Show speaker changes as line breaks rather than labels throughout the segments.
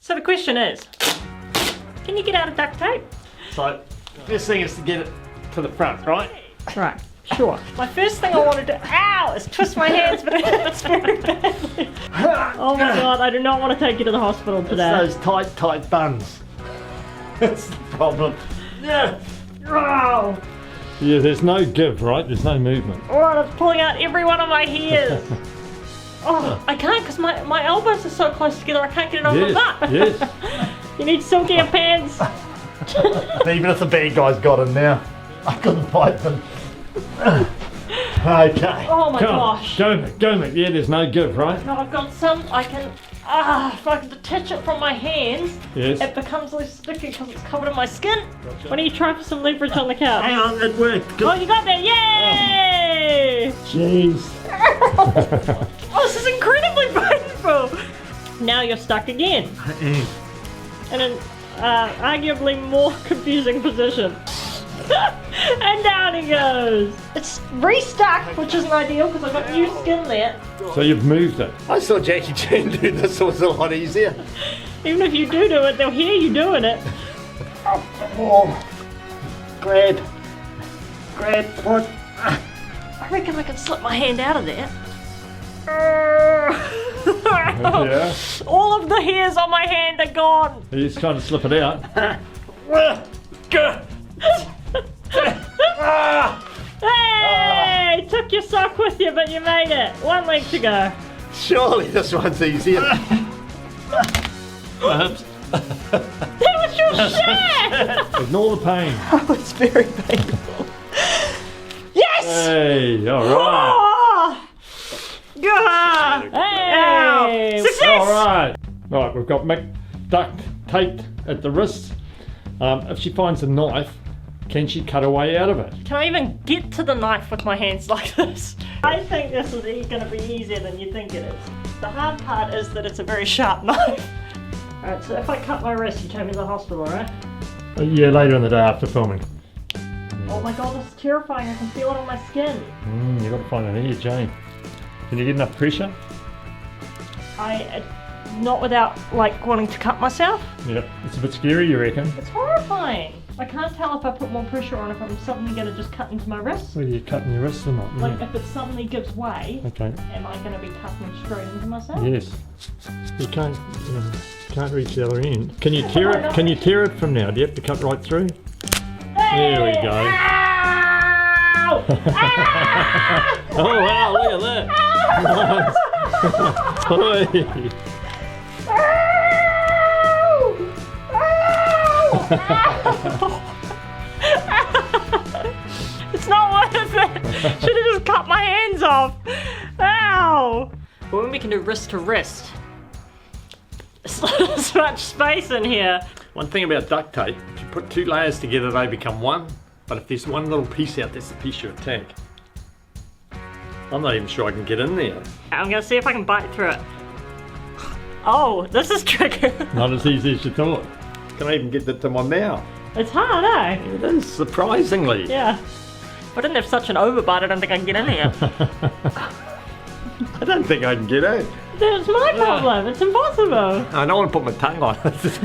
So the question is, can you get out of duct tape?
So, first thing is to get it to the front, right?
Right, sure. My first thing I want to do, ow, is twist my hands, but it hurts very badly. Oh my god, I do not want to take you to the hospital today.
It's those tight buns. That's the problem. Yeah.
Oh,
Yeah, there's no give, right? There's no movement.
oh, it's pulling out every one of my hairs. Oh, I can't because my elbows are so close together I can't get it on my butt.
Yes.
You need silkier pants.
Even if the bad guys got in now, I couldn't fight them. Okay.
Oh my
Come
gosh.
on, go, Mick. Yeah, there's no give, right?
No, I've got some, if I can detach it from my hands,
Yes.
it becomes less sticky because it's covered in my skin. Why don't you try for some leverage on the couch?
Hang on, it worked.
Oh, you got that, yay!
Jeez.
Oh, this is incredibly painful. Now you're stuck again. In an arguably more confusing position. And down he goes. It's restuck, which isn't ideal because I've got new skin there.
So you've moved it.
I saw Jackie Chan do this, so it's a lot easier.
Even if you do it, they'll hear you doing it.
Oh. Grab, what?
I reckon I can slip my hand out of there.
Yeah.
All of the hairs on my hand are gone.
He's trying to slip it out.
Hey! Took your sock with you, but you made it. One leg to go.
Surely this one's easier.
Perhaps.
That was your shit!
Ignore the pain.
Oh, it's very painful. Yes!
Hey, all right.
Oh! Good! Hey! Success!
All right. Right, we've got Mick duct taped at the wrist. If she finds a knife, can she cut her way out of it?
Can I even get to the knife with my hands like this? I think this is going to be easier than you think it is. The hard part is that it's a very sharp knife. Alright, so if I cut my wrist, you take me to the hospital, right?
Yeah, later in the day after filming.
Oh my god, this is terrifying. I can feel it on my skin.
You got to find an edge, Jane. Can you get enough pressure?
Not without, like, wanting to cut myself.
Yep. It's a bit scary, you reckon?
It's horrifying. I can't tell if I put more pressure on if I'm suddenly going to just cut into my wrist.
Whether you're cutting your wrist or not.
Like,
Yeah.
if it suddenly gives way,
Okay.
am I going to be cutting straight into myself?
Yes. You can't reach the other end. Can you tear it? Can you tear it from now? Do you have to cut right through?
Hey!
There we go.
Ow! Ah!
Oh wow! Look at that. Nice.
It's not worth it. Should have just cut my hands off. Ow! Well, when we can do wrist to wrist, there's much space in here.
One thing about duct tape, if you put two layers together, they become one. But if there's one little piece out, that's the piece you attack. I'm not even sure I can get in there.
I'm gonna see if I can bite through it. Oh, this is tricky.
Not as easy as you thought.
Can I even get that to my mouth?
It's hard, eh?
It is, surprisingly.
Yeah. If I didn't have such an overbite, I don't think I can get in here.
I don't think I can get out.
That's my problem. It's impossible.
I don't want to put my tongue on it.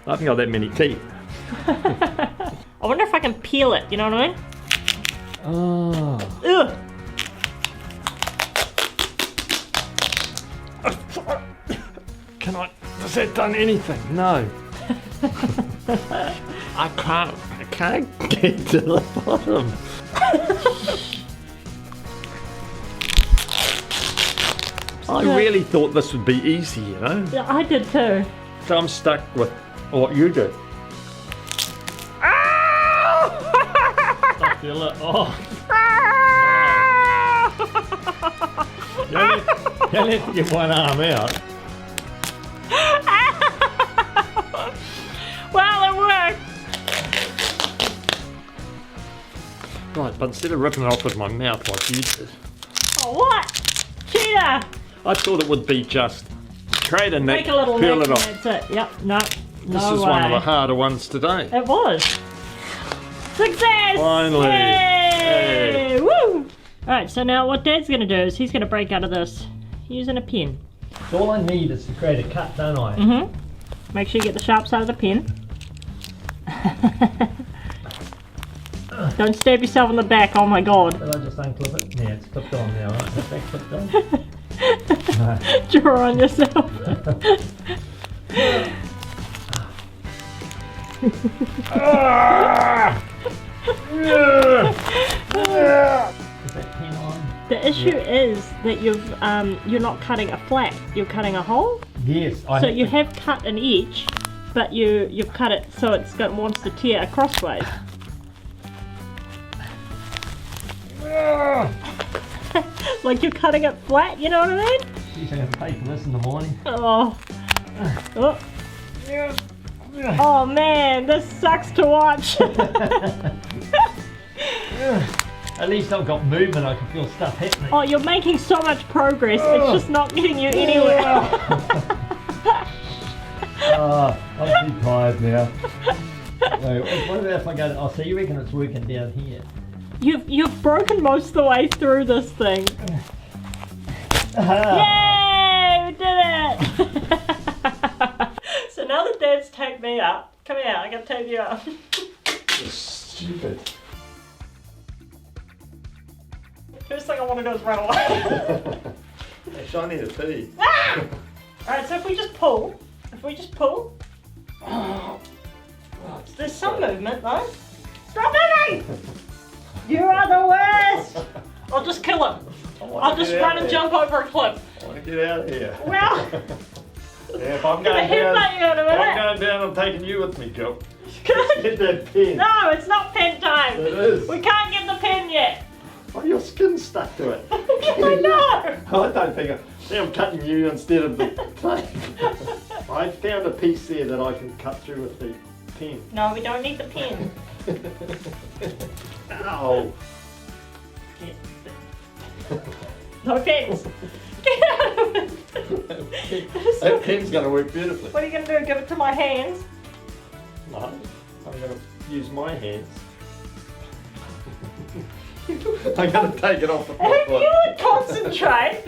I haven't got that many teeth.
I wonder if I can peel it, you know what I mean?
Oh.
Ugh.
Can I? Has that done anything? No. I can't get to the bottom. I really thought this would be easy, you know?
Yeah, I did too.
So I'm stuck with what you did.
Feel it. Oh. You only have to get one arm out.
Well, it worked.
Right, but instead of ripping it off with my mouth like you did,
Oh, what? Cheater!
I thought it would be just create a
Make
neck,
a little
peel
neck
it off.
and that's it. Yep, no.
This
no
is
way.
one of the harder ones today.
It was. Success!
Finally.
Yay! Woo! Alright, so now what Dad's going to do is he's going to break out of this using a pen.
So all I need is to create a cut, don't I?
Mm-hmm. Make sure you get the sharp side of the pen. Don't stab yourself in the back, oh my god.
Did I just unclip it? Yeah, it's clipped on now, right? Is that clipped on? No.
Draw on yourself.
Is that pen on?
The issue is that you're not cutting a flat, you're cutting a hole.
Yes.
So you have cut an edge, but you've cut it so wants to tear crossways. Like you're cutting it flat, you know what I mean?
Geez, I'm going to pay for this in the morning.
Oh. Oh. Oh man, this sucks to watch.
At least I've got movement, I can feel stuff happening.
Oh, you're making so much progress, it's just not getting you anywhere.
I'm too tired now. Wait, what about if I go, oh, so you reckon it's working down here?
You've broken most of the way through this thing. Yay! We did it! So now that Dad's taped me up, come here, I can tape you up.
You're stupid.
First thing I want to do is run away.
Actually, I need a pee.
Ah! Alright, so if we just pull, there's some movement though. Stop moving! You are the worst! I'll just kill him. I'll just run and jump over a cliff.
I want to get out of here.
Well,
Yeah, if I'm
I'm gonna headbutt you in a minute.
I'm going down, I'm taking you with me, girl. Get that pen.
No, it's not pen time.
It is.
We can't get the pen yet.
Oh, your skin's stuck to it.
I know.
I don't think I'm cutting you instead of the tape. I found a piece there that I can cut through with the pen.
No, we don't need the pen.
Ow.
No pens. Get out of it.
That pen's going to work beautifully.
What are you going to do? Give it to my hands?
No, I'm going to use my hands. I'm going to take it off the
If
foot.
you would concentrate.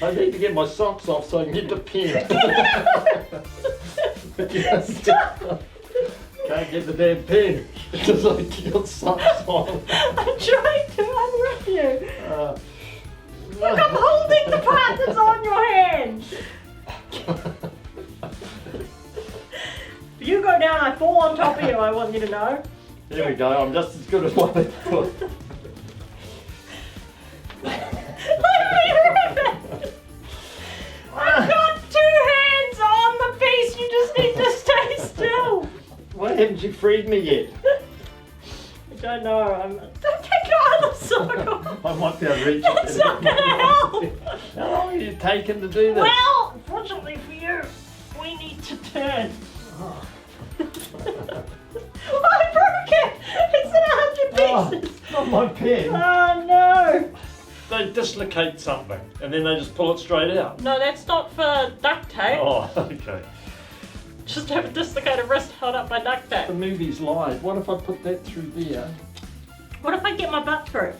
I need to get my socks off so I can get the pen.
Stop.
Can't get the damn pen because I got socks on.
I'm trying to unwrap you. Look, I'm holding the part that's on your hand. If you go down, I fall on top of you, I want you to know.
There we go, I'm just as good as my left foot.
I've got 2 hands on the piece, you just need to stay still.
Why haven't you freed me yet?
I don't know, don't take your other sock off.
I might be able to reach
That's not gonna help.
How long are you taking to do this?
Well, fortunately for you, we need to turn.
Oh.
I broke it! It's in 100 pieces!
Not my pen.
Oh no!
They dislocate something and then they just pull it straight out.
No, that's not for duct tape.
Oh, okay.
Just have a dislocated wrist held up by duct tape.
The movie's lied. What if I put that through there?
What if I get my butt through?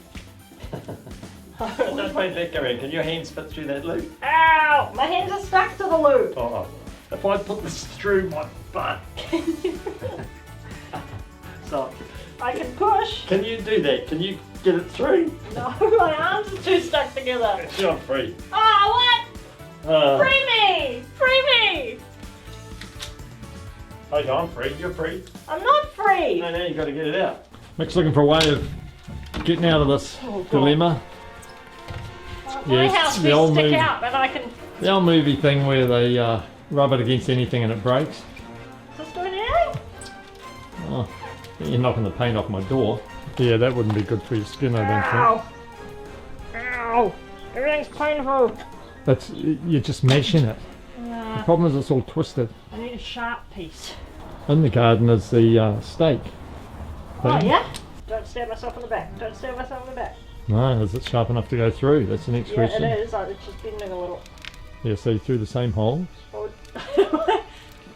Don't make that go in. Can your hands fit through that loop?
Ow! My hands are stuck to the loop.
Oh, if I put this through my butt. So,
I can push.
can you do that? Can you get it through?
No, my arms are too stuck together.
Actually, I'm free.
Oh, what? Free me! Free me!
Oh, no, I'm free. You're free.
I'm not free!
No, now you got to get it out.
Mick's looking for a way of getting out of this dilemma.
My
Yes,
house
the
needs
old
to stick
movie.
out, but I can...
The old movie thing where they rub it against anything and it breaks.
Is this doing anything?
Oh, you're knocking the paint off my door. Yeah, that wouldn't be good for your skin, I don't
Ow! Ow! Everything's painful.
think. That's, you're just mashing it. The problem is it's all twisted.
I need a sharp piece.
In the garden is the stake.
Oh,
thing.
yeah? Don't stab myself in the back. Don't stab myself in the back.
No, is it sharp enough to go through? That's the next
Yeah,
question.
it is. It's just bending a little.
Yeah, so you through the same hole.
Oh.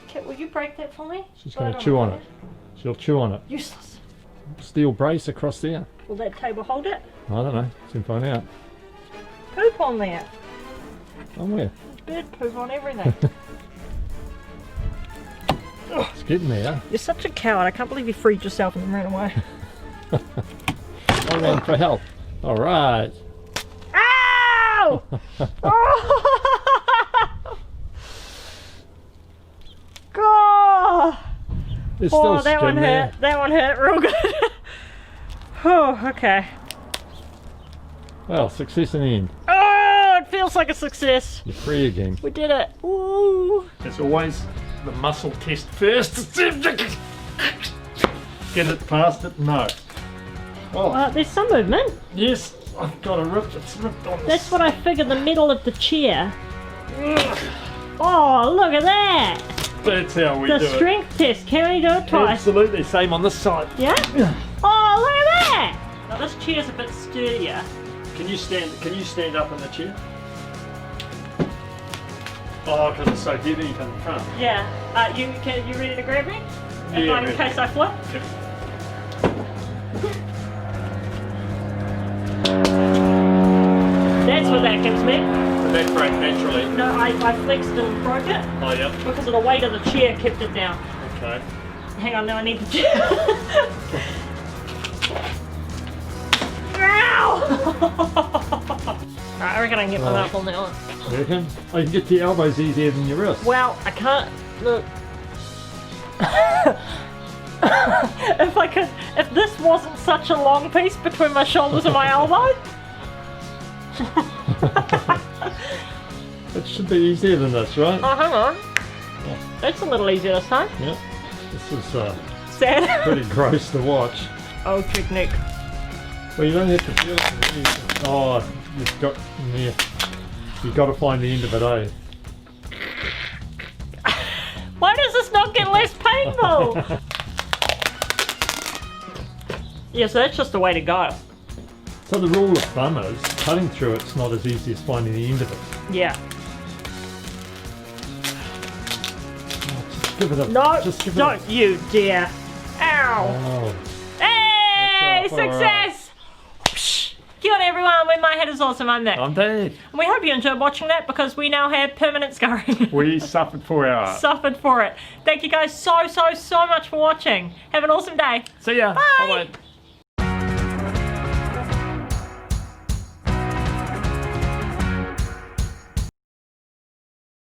Okay, will you break that for me?
She's
So
going
I
to
don't
chew on
break
it. She'll chew on it.
Useless.
Steel brace across there.
Will that table hold it?
I don't know. Soon find out.
Poop on there.
Oh, where?
bird poop on everything.
It's getting there.
You're such a coward. I can't believe you freed yourself and ran away.
I ran for help. All right.
Ow! God!
There's still
that one
skin there.
hurt. That one hurt real good. Oh, okay.
Well, success in the end.
Oh, it feels like a success.
You're free again.
We did it. Ooh.
As always, the muscle test first. Get it past it? No. Oh,
There's some movement.
yes, I've got a rip. It's ripped on.
That's what I figured, the middle of the chair. Oh, look at that.
That's how we
The
do it.
strength test. Can we do it twice?
Absolutely, same on this side.
Yeah? Oh, look at that. Now this chair's a bit sturdier.
Can you stand up in the chair? Oh, because it's so heavy from the front.
Yeah. You ready to grab me?
Yeah,
In
ready.
case I flip?
Yep.
That's what that gives me.
That break naturally.
No, I flexed and broke it
Oh, yep.
because of the weight of the chair kept it down.
Okay.
Hang on, now I need the chair. Ow! Right, I reckon I can get my mouth on that one.
You reckon? Oh, you can get to your elbows easier than your wrists.
Well, I can't look. If this wasn't such a long piece between my shoulders and my elbow.
It should be easier than this, right?
Oh, hang on. That's a little easier this time.
Yeah. This is
Sad.
pretty gross to watch.
Oh, technique.
Well, you don't have to feel it. Oh, you've got, yeah. You've got to find the end of it, eh?
Why does this not get less painful? Yeah, so that's just the way to go.
So the rule of thumb is, cutting through it's not as easy as finding the end of it.
Yeah.
Just give it a...
No,
just give
don't
it
you dare. Ow.
Oh.
Hey,
That's all
success! Kia ora everyone, when my head is awesome, I'm Mikk.
I'm Dad.
And we hope you enjoyed watching that because we now have permanent scarring.
We suffered for our art.
Suffered for it. Thank you guys so much for watching. Have an awesome day.
See ya.
Bye.
Bye-bye.